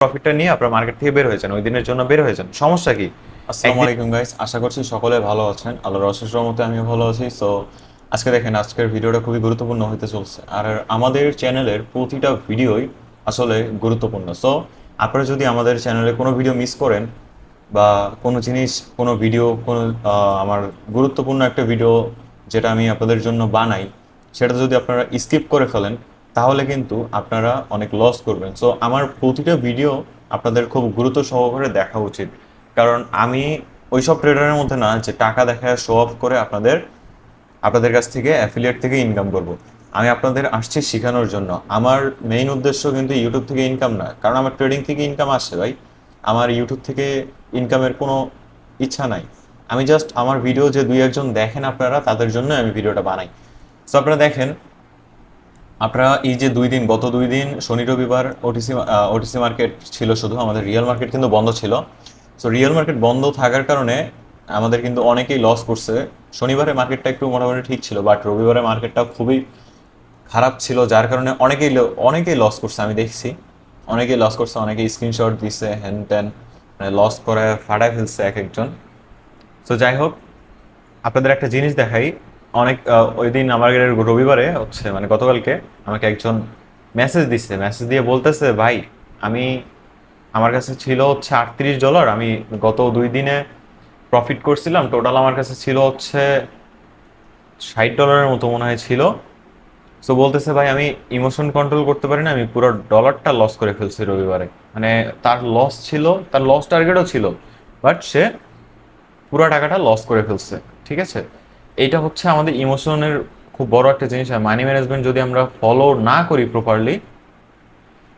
প্রফিটটা নিয়ে আপনারা মার্কেট থেকে বের হয়ে যান, ওই দিনের জন্য বের হয়ে যান, সমস্যা কি? আসসালামু আলাইকুম গাইস, আশা করছি সকলে ভালো আছেন। আল্লাহর অশেষ রহমতে আমিও ভালো আছি। সো আজকে দেখেন, আজকের ভিডিওটা খুবই গুরুত্বপূর্ণ হতে চলছে, আর আমাদের চ্যানেলের প্রতিটা ভিডিওই আসলে গুরুত্বপূর্ণ। সো আপনারা যদি আমাদের চ্যানেলে কোনো ভিডিও মিস করেন বা কোনো জিনিস, কোনো ভিডিও, কোনো আমার গুরুত্বপূর্ণ একটা ভিডিও যেটা আমি আপনাদের জন্য বানাই, সেটা যদি আপনারা স্কিপ করে ফেলেন, তাহলে কিন্তু আপনারা অনেক লস করবেন। সো আমার প্রতিটা ভিডিও আপনাদের খুব গুরুত্ব সহকারে দেখা উচিত, কারণ আমি ওইসব ট্রেডারের মধ্যে না যে টাকা দেখায় শো অফ করে আপনাদের কাছ থেকে অ্যাফিলিয়েট থেকে ইনকাম করব। আমি আপনাদের আসছি শেখানোর জন্য। আমার মেইন উদ্দেশ্য কিন্তু ইউটিউব থেকে ইনকাম না, কারণ আমার ট্রেডিং থেকে ইনকাম আসে ভাই। আমার ইউটিউব থেকে ইনকামের কোনো ইচ্ছা নাই। আমি জাস্ট আমার ভিডিও যে দুই একজন দেখেন আপনারা, তাদের জন্য আমি ভিডিওটা বানাই। সো আপনারা দেখেন, আপনারা এই যে গত 2 দিন শনি রবিবার ওটিসি মার্কেট ছিল, শুধু আমাদের রিয়েল মার্কেট কিন্তু বন্ধ ছিল। সো রিয়েল মার্কেট বন্ধ থাকার কারণে আমাদের কিন্তু অনেকেই লস করছে। শনিবারে মার্কেটটা একটু মোটামুটি ঠিক ছিল, বাট রবিবারে মার্কেটটা খুবই খারাপ ছিল, যার কারণে অনেকেই লস করছে। আমি দেখছি অনেকেই লস করছে, অনেকেই স্ক্রিনশট দিছে, হ্যান ত্যান, মানে লস করে ফাটায় ফেলছে এক একজন। সো যাই হোক, আপনাদের একটা জিনিস দেখাই। ওই দিন আমার রবিবারে হচ্ছে মানে গতকালকে আমাকে একজন মেসেজ দিয়ে বলতেছে, ভাই আমি আমার কাছে ছিল হচ্ছে $38, আমি গত 2 দিনে প্রফিট করছিলাম, টোটাল আমার কাছে ছিল হচ্ছে $60 মতো মনে হয় ছিল। সো বলতেছে, ভাই আমি ইমোশন কন্ট্রোল করতে পারি না, আমি পুরো ডলারটা লস করে ফেলছি রবিবারে। মানে তার লস ছিল, তার লস টার্গেটও ছিল, বাট সে পুরো টাকাটা লস করে ফেলছে। ঠিক আছে, এইটা হচ্ছে আমাদের ইমোশনের খুব বড় একটা জিনিস। আর মানি ম্যানেজমেন্ট যদি আমরা ফলো না করি প্রপারলি,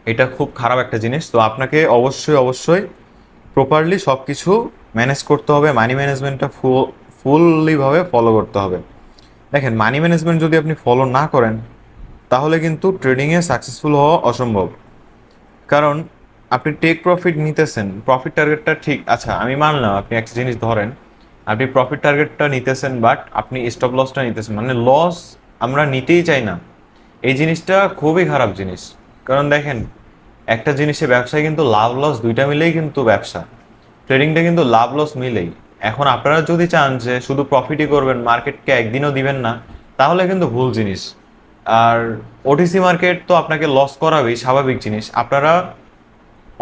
এটা খুব খারাপ একটা জিনিস। তো আপনাকে অবশ্যই অবশ্যই প্রপারলি সব কিছু ম্যানেজ করতে হবে, মানি ম্যানেজমেন্টটা ফুললিভাবে ফলো করতে হবে। দেখেন, মানি ম্যানেজমেন্ট যদি আপনি ফলো না করেন, তাহলে কিন্তু ট্রেডিংয়ে সাকসেসফুল হওয়া অসম্ভব। কারণ আপনি টেক প্রফিট নিতেছেন, প্রফিট টার্গেটটা ঠিক, আচ্ছা আমি মানলাম আপনি একটা জিনিস ধরেন, আপনি প্রফিট টার্গেটটা নিতেছেন, বাট আপনি স্টপ লসটা নিতেছেন, মানে লস আমরা নিতেই চাই না। এই জিনিসটা খুবই খারাপ জিনিস। কারণ দেখেন, একটা জিনিসে ব্যবসায় কিন্তু লাভ লস দুইটা মিলেই কিন্তু ব্যবসা। ট্রেডিংটা কিন্তু লাভ লস মিলেই। এখন আপনারা যদি চান যে শুধু প্রফিটই করবেন, মার্কেটকে একদিনও দিবেন না, তাহলে কিন্তু ভুল জিনিস। আর ওটিসি মার্কেট তো আপনাকে লস করাবেই, স্বাভাবিক জিনিস। আপনারা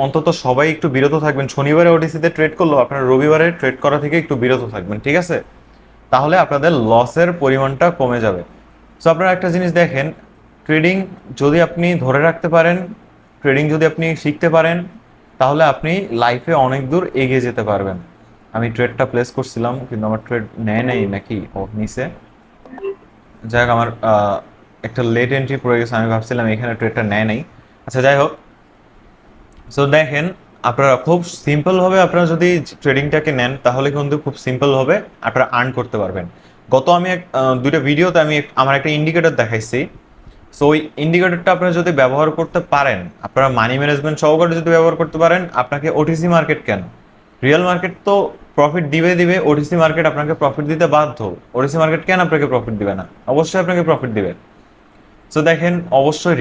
অন্তত সবাই একটু বিরত থাকবেন। শনিবারে ওটিসিতে ট্রেড করলেও আপনারা রবিবারে ট্রেড করা থেকে একটু বিরত থাকবেন, ঠিক আছে? তাহলে আপনাদের লসের পরিমাণটা কমে যাবে। সো আপনারা একটা জিনিস দেখেন, ট্রেডিং যদি আপনি ধরে রাখতে পারেন, ট্রেডিং যদি আপনি শিখতে পারেন, তাহলে আপনি লাইফে অনেক দূর এগিয়ে যেতে পারবেন। আমি ট্রেডটা প্লেস করছিলাম, কিন্তু আমার ট্রেড নেয় নেই নাকি ও নিচে। যাই হোক, আমার একটা লেট এন্ট্রি পড়ে গেছে, আমি ভাবছিলাম এখানে ট্রেডটা নেয় নাই। আচ্ছা যাই হোক, সো দেখেন, আপনারা খুব সিম্পলভাবে আপনারা যদি ট্রেডিংটাকে নেন, তাহলে কিন্তু খুব সিম্পলভাবে আপনারা আর্ন করতে পারবেন। গত আমি দুইটা ভিডিওতে আমি আমার একটা ইন্ডিকেটর দেখাইছি। সো ওই ইন্ডিকেটরটা আপনারা যদি ব্যবহার করতে পারেন, আপনারা মানি ম্যানেজমেন্ট সহকারে যদি ব্যবহার করতে পারেন, আপনাকে ওটিসি মার্কেট কেন, রিয়েল মার্কেট তো প্রফিট দিবে দিবে, ওটিসি মার্কেট আপনাকে প্রফিট দিতে বাধ্য। ওটিসি মার্কেট কেন আপনাকে প্রফিট দিবে না? অবশ্যই আপনাকে প্রফিট দিবে। সো দেখেন, অবশ্যই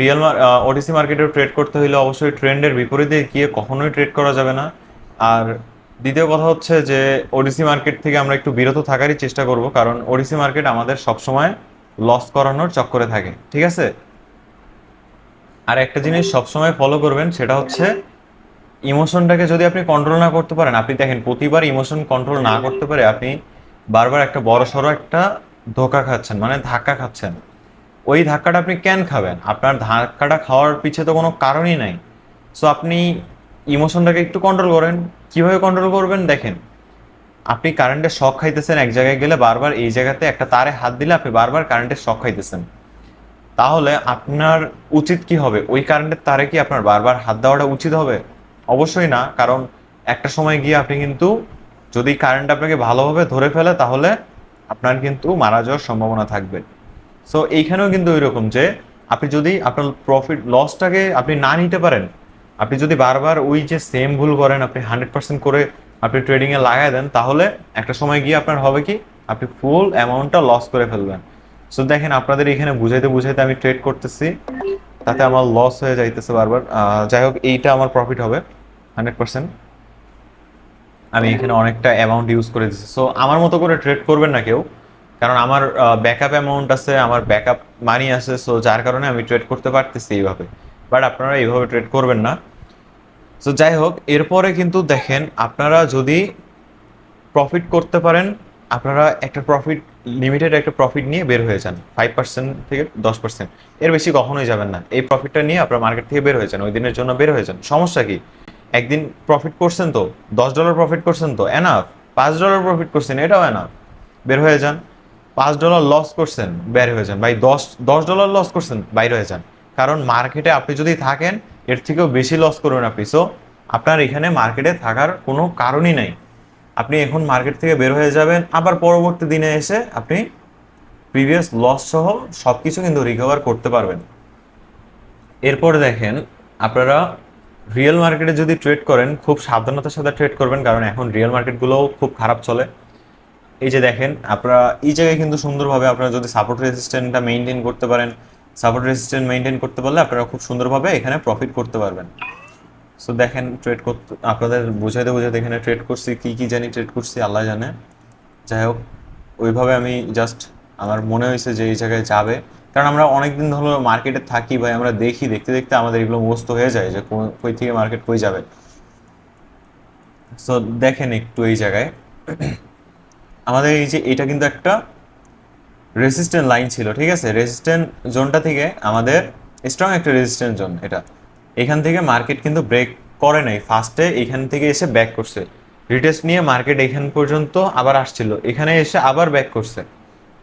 ওটিসি মার্কেটে ট্রেড করতে হলে অবশ্যই ট্রেন্ডের বিপরীতে গিয়ে কখনোই ট্রেড করা যাবে না। আর দ্বিতীয় কথা হচ্ছে যে ওডিসি মার্কেট থেকে আমরা একটু বিরত থাকারই চেষ্টা করব, কারণ ওডিসি মার্কেট আমাদের সবসময় লস করানোর চক্করে থাকে, ঠিক আছে? আর একটা জিনিস সবসময় ফলো করবেন, সেটা হচ্ছে ইমোশনটাকে যদি আপনি কন্ট্রোল না করতে পারেন, আপনি দেখেন প্রতিবার ইমোশন কন্ট্রোল না করতে পারে আপনি বারবার একটা বড় সড়ো একটা ধোকা খাচ্ছেন, মানে ধাক্কা খাচ্ছেন। ওই ধাক্কাটা আপনি কেন খাবেন? আপনার ধাক্কাটা খাওয়ার পিছে তো কোনো কারণই নাই। সো আপনি ইমোশনটাকে একটু কন্ট্রোল করেন। কিভাবে কন্ট্রোল করবেন দেখেন, আপনি কারেন্টের শক খাইতেছেন, এক জায়গায় গেলে বারবার এই জায়গাতে একটা তারে হাত দিলে আপনি বারবার কারেন্টের শক খাইতেছেন। তাহলে আপনার উচিত কি হবে? ওই কারেন্টের তারে কি আপনার বারবার হাত দেওয়াটা উচিত হবে? অবশ্যই না, কারণ একটা সময় গিয়ে আপনি কিন্তু, যদি কারেন্ট আপনাকে ভালোভাবে ধরে ফেলে, তাহলে আপনার কিন্তু মারা যাওয়ার সম্ভাবনা থাকবে। সো এইখানেও কিন্তু ওই রকম যে আপনি যদি আপনার প্রফিট লসটাকে আপনি না নিতে পারেন, আপনি যদি বারবার ওই যে সেম ভুল করেন, আপনি 100% করে আপনি ট্রেডিংয়ে লাগাই দেন, তাহলে একটা সময় গিয়ে আপনার হবে কি, আপনি ফুল অ্যামাউন্টটা লস করে ফেলবেন। সো দেখেন, আপনাদের এখানে বুঝাইতে বুঝাইতে আমি ট্রেড করতেছি, তাতে আমার লস হয়ে যাইতেছে বারবার। যাই হোক, এইটা আমার প্রফিট হবে। 100%। আমি এখানে অনেকটা অ্যামাউন্ট ইউজ করে দিচ্ছি। সো আমার মতো করে ট্রেড করবেন না কেউ, কারণ আমার ব্যাকআপ অ্যামাউন্ট আছে, আমার ব্যাকআপ মানি আছে, সো যার কারণে আমি ট্রেড করতে পারতেছি এইভাবে। বাট আপনারা এইভাবে ট্রেড করবেন না। সো যাই হোক, এরপরে কিন্তু দেখেন আপনারা যদি প্রফিট করতে পারেন, আপনারা একটা প্রফিট, লিমিটেড একটা প্রফিট নিয়ে বের হয়ে যান, 5% থেকে 10%, এর বেশি কখনোই যাবেন না। এই প্রফিটটা নিয়ে আপনারা মার্কেট থেকে বের হয়ে যান, ওই দিনের জন্য বের হয়ে যান, সমস্যা কি? একদিন প্রফিট করছেন তো, $10 প্রফিট করছেন তো এনাফ, $5 প্রফিট করছেন এটাও এনাফ, বের হয়ে যান। $5 লস করছেন, বের হয়ে যান ভাই। $10 লস করছেন, বাইরে হয়ে যান। কারণ মার্কেটে আপনি যদি থাকেন, এর থেকেও বেশি লস করবেন আপনি। সো আপনার এখানে মার্কেটে থাকার কোনো কারণই নাই। আপনি এখন মার্কেট থেকে বের হয়ে যাবেন, আবার পরবর্তী দিনে এসে আপনি প্রিভিয়াস লস সহ সব কিছু কিন্তু রিকভার করতে পারবেন। এরপর দেখেন, আপনারা রিয়েল মার্কেটে যদি ট্রেড করেন, খুব সাবধানতার সাথে ট্রেড করবেন, কারণ এখন রিয়েল মার্কেটগুলোও খুব খারাপ চলে। এই যে দেখেন, আপনারা এই জায়গায় কিন্তু সুন্দরভাবে আপনারা যদি সাপোর্ট রেজিস্ট্যান্টটা মেনটেন করতে পারেন, সাপোর্ট রেজিস্ট্যান্ট মেনটেন করতে পারলে আপনারা খুব সুন্দরভাবে এখানে প্রফিট করতে পারবেন। সো দেখেন, ট্রেড করতে আপনাদের বুঝাইতে বুঝাইতে এখানে ট্রেড করছি, কি জানি ট্রেড করছি আল্লাহ জানে। যাই হোক, ওইভাবে আমি জাস্ট আমার মনে হয়েছে যে এই জায়গায় যাবে, কারণ আমরা অনেক দিন ধরে মার্কেটে থাকি ভাই, আমরা দেখি, দেখতে দেখতে আমাদের এগুলো মুখস্থ হয়ে যায় যে কই থেকে মার্কেট কই যাবে। সো দেখেন একটু এই জায়গায় আমাদের এই যে এটা কিন্তু একটা রেজিস্ট্যান্ট লাইন ছিল, ঠিক আছে? রেজিস্ট্যান্ট জোনটা থেকে আমাদের স্ট্রং একটা রেজিস্ট্যান্ট জোন এটা। এখান থেকে মার্কেট কিন্তু ব্রেক করে নাই, ফার্স্টে এখান থেকে এসে ব্যাক করছে, রিটেস্ট নিয়ে মার্কেট এখান পর্যন্ত আবার আসছিল, এখানে এসে আবার ব্যাক করছে।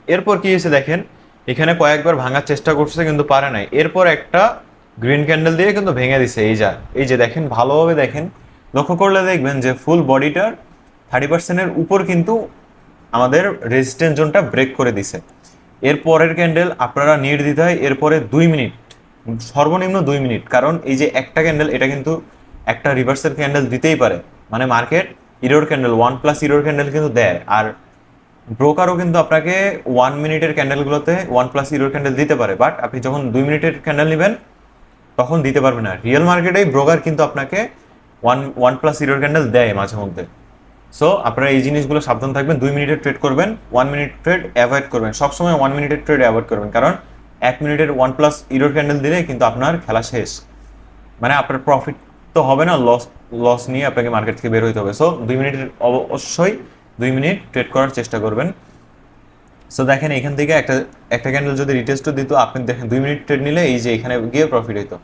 এরপর কি হয়েছে দেখেন, এখানে কয়েকবার ভাঙার চেষ্টা করছে কিন্তু পারে নাই। এরপর একটা গ্রিন ক্যান্ডেল দিয়ে কিন্তু ভেঙে দিছে। এই যে দেখেন, ভালোভাবে দেখেন, লক্ষ্য করলে দেখবেন যে ফুল বডিটার 30%-এর উপর কিন্তু আমাদের রেজিস্ট্যান্স জোনটা ব্রেক করে দিছে। এর পরের ক্যান্ডেল আপনারা নির্দ্বিধায় এরপরে 2 মিনিট, সর্বনিম্ন 2 মিনিট, কারণ এই যে একটা ক্যান্ডেল, এটা কিন্তু একটা রিভার্সাল ক্যান্ডেল দিতেই পারে, মানে market error candle, 1+ error candle কিন্তু দেয়। আর ব্রোকারও কিন্তু আপনাকে 1 মিনিটের ক্যান্ডেলগুলোতে 1+ ইরোর ক্যান্ডেল দিতে পারে, বাট আপনি যখন 2 মিনিটের ক্যান্ডেল নেবেন তখন দিতে পারবে না। রিয়েল মার্কেটেই ব্রোকার কিন্তু আপনাকে 1+ ইরোর ক্যান্ডেল দেয় মাঝে মধ্যে। সো আপনারা এই জিনিসগুলো সাবধান থাকবেন, 2 মিনিটের ট্রেড করবেন, 1 মিনিট ট্রেড অ্যাভয়েড করবেন, সবসময় 1 মিনিটের ট্রেড অ্যাভয়েড করবেন, কারণ 1 মিনিটের 1+ ইরোর ক্যান্ডেল দিলে কিন্তু আপনার খেলা শেষ, মানে আপনার প্রফিট তো হবে না, লস নিয়ে আপনাকে মার্কেট থেকে বের হইতে হবে। সো 2 মিনিটের অবশ্যই 2 মিনিট ট্রেড করার চেষ্টা করবেন। সো দেখেন, এখান থেকে একটা ক্যান্ডেল যদি রিটেস্টও দিত, আপনি দেখেন 2 মিনিট ট্রেড নিলে এই যে এখানে গিয়ে প্রফিট হইতো।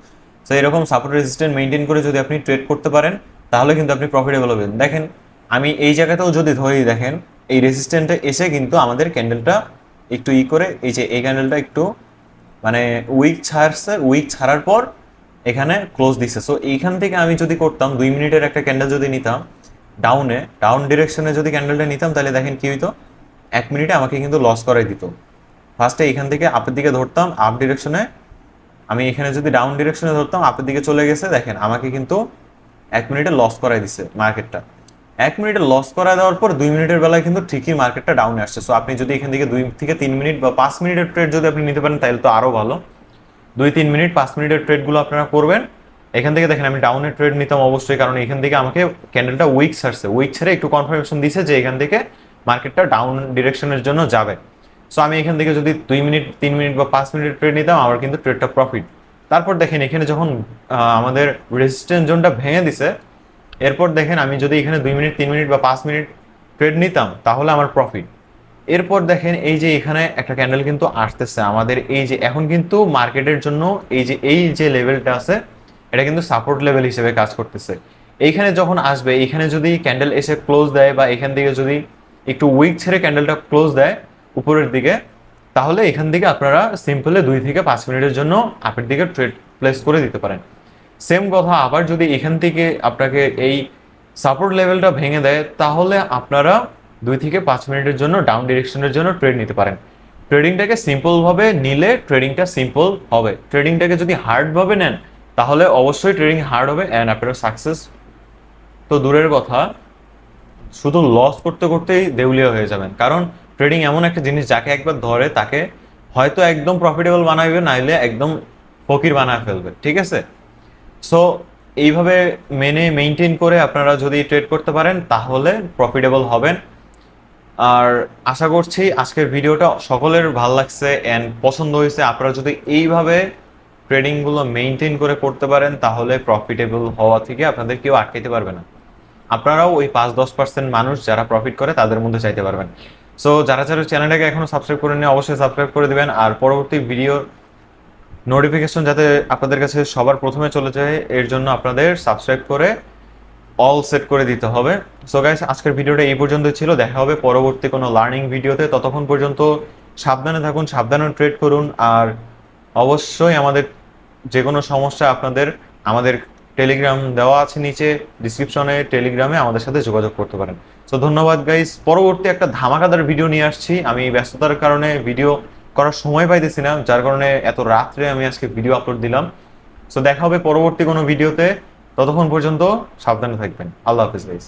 সো এরকম সাপোর্ট রেজিস্ট্যান্ট মেনটেন করে যদি আপনি ট্রেড করতে পারেন, তাহলে কিন্তু আপনি প্রফিটেবল হবেন। দেখেন, আমি এই জায়গাতেও যদি ধরি, দেখেন এই রেজিস্ট্যান্টে এসে কিন্তু আমাদের ক্যান্ডেলটা একটু করে, এই যে এই ক্যান্ডেলটা একটু মানে উইক ছাড়ছে, উইক ছাড়ার পর এখানে ক্লোজ দিছে। সো এইখান থেকে আমি যদি করতাম 2 মিনিটের একটা ক্যান্ডেল যদি নিতাম ডাউন ডিরেকশনে যদি ক্যান্ডেলটা নিতাম, তাহলে দেখেন কি হইতো, 1 মিনিটে আমাকে কিন্তু লস করাই দিত। ফার্স্টে এখান থেকে আপের দিকে ধরতাম, আপ ডিরেকশনে, আমি এখানে যদি ডাউন ডিরেকশনে ধরতাম, আপের দিকে চলে গেছে, দেখেন আমাকে কিন্তু 1 মিনিটে লস করাই দিছে মার্কেটটা। 1 মিনিটে লস করা দেওয়ার পর 2 মিনিটের বেলায় কিন্তু ঠিকই মার্কেটটা ডাউনে আসছে। সো আপনি যদি এখান থেকে 2 থেকে 3 মিনিট বা 5 মিনিটের ট্রেড যদি আপনি নিতে পারেন, তাহলে তো আরও ভালো। 2-3 মিনিট 5 মিনিটের ট্রেডগুলো আপনারা করবেন। এখান থেকে দেখেন আমি ডাউনের ট্রেড নিতাম অবশ্যই, কারণ এখান থেকে আমাকে ক্যান্ডেলটা উইক ছাড়ছে, উইক ছেড়ে একটু কনফার্মেশন দিছে যে এখান থেকে মার্কেটটা ডাউন ডিরেকশনের জন্য যাবে। সো আমি এখান থেকে যদি 2 মিনিট 3 মিনিট বা 5 মিনিটের ট্রেড নিতাম, আমার কিন্তু ট্রেডটা প্রফিট। তারপর দেখেন এখানে যখন আমাদের রেজিস্ট্যান্স জোনটা ভেঙে দিছে, এরপর দেখেন আমি যদি এখানে 2 মিনিট 3 মিনিট বা 5 মিনিট ট্রেড নিতাম, তাহলে আমার প্রফিট। এরপর দেখেন এই যে এখানে একটা ক্যান্ডেল কিন্তু আসতেছে আমাদের, এই যে এখন কিন্তু মার্কেটের জন্য এই যে লেভেলটা আছে, এটা কিন্তু সাপোর্ট লেভেল হিসেবে কাজ করতেছে। এইখানে যখন আসবে, এইখানে যদি ক্যান্ডেল এসে ক্লোজ দেয়, বা এখান থেকে যদি একটু উইক ছেড়ে ক্যান্ডেলটা ক্লোজ দেয় উপরের দিকে, তাহলে এখান থেকে আপনারা সিম্পলে 2 থেকে 5 মিনিটের জন্য আপের দিকে ট্রেড প্লেস করে দিতে পারেন। সেম কথা আবার যদি এখান থেকে আপনাকে এই সাপোর্ট লেভেলটা ভেঙে দেয়, তাহলে আপনারা 2 থেকে 5 মিনিটের জন্য ডাউন ডিরেকশনের জন্য ট্রেড নিতে পারেন। ট্রেডিংটাকে সিম্পলভাবে নিলে ট্রেডিংটা সিম্পল হবে, ট্রেডিংটাকে যদি হার্ডভাবে নেন, তাহলে অবশ্যই ট্রেডিং হার্ড হবে অ্যান্ড আপনারা সাকসেস তো দূরের কথা, শুধু লস করতে করতেই দেউলিয়া হয়ে যাবেন। কারণ ট্রেডিং এমন একটা জিনিস, যাকে একবার ধরে তাকে হয়তো একদম প্রফিটেবল বানাইবে, নাইলে একদম ফকির বানায় ফেলবে, ঠিক আছে? সো এইভাবে মেনে মেনটেন করে আপনারা যদি ট্রেড করতে পারেন তাহলে প্রফিটেবল হবেন। আর আশা করছি আজকের ভিডিওটা সকলের ভালো লাগছে অ্যান্ড পছন্দ হয়েছে। আপনারা যদি এইভাবে ট্রেডিংগুলো মেনটেন করে করতে পারেন তাহলে প্রফিটেবল হওয়া থেকে আপনাদের কেউ আটকাইতে পারবে না। আপনারাও ওই 5-10% মানুষ যারা প্রফিট করে তাদের মধ্যে চাইতে পারবেন। সো যারা যারা চ্যানেলটাকে এখনো সাবস্ক্রাইব করেননি অবশ্যই সাবস্ক্রাইব করে দিবেন, আর পরবর্তী ভিডিও নোটিফিকেশন যাতে আপনাদের কাছে সবার প্রথমে চলে যায় এর জন্য আপনাদের সাবস্ক্রাইব করে অল সেট করে দিতে হবে। সো গাইস, আজকের ভিডিওটা এই পর্যন্তই ছিল। দেখা হবে পরবর্তী কোনো লার্নিং ভিডিওতে। ততক্ষণ পর্যন্ত সাবধানে থাকুন, সাবধানে ট্রেড করুন, আর অবশ্যই আমাদের যে কোনো সমস্যা আপনাদের আমাদের টেলিগ্রাম দেওয়া আছে নিচে ডিসক্রিপশনে, টেলিগ্রামে আমাদের সাথে যোগাযোগ করতে পারেন। সো ধন্যবাদ গাইস। পরবর্তী একটা ধামাকাদার ভিডিও নিয়ে আসছি। আমি ব্যস্ততার কারণে ভিডিও করার সময় পাইতেছি না, যার কারণে এত রাত্রে আমি আজকে ভিডিও আপলোড দিলাম। সো দেখা হবে পরবর্তী কোনো ভিডিওতে। ততক্ষণ পর্যন্ত সাবধানে থাকবেন। আল্লাহ হাফিজ গাইস।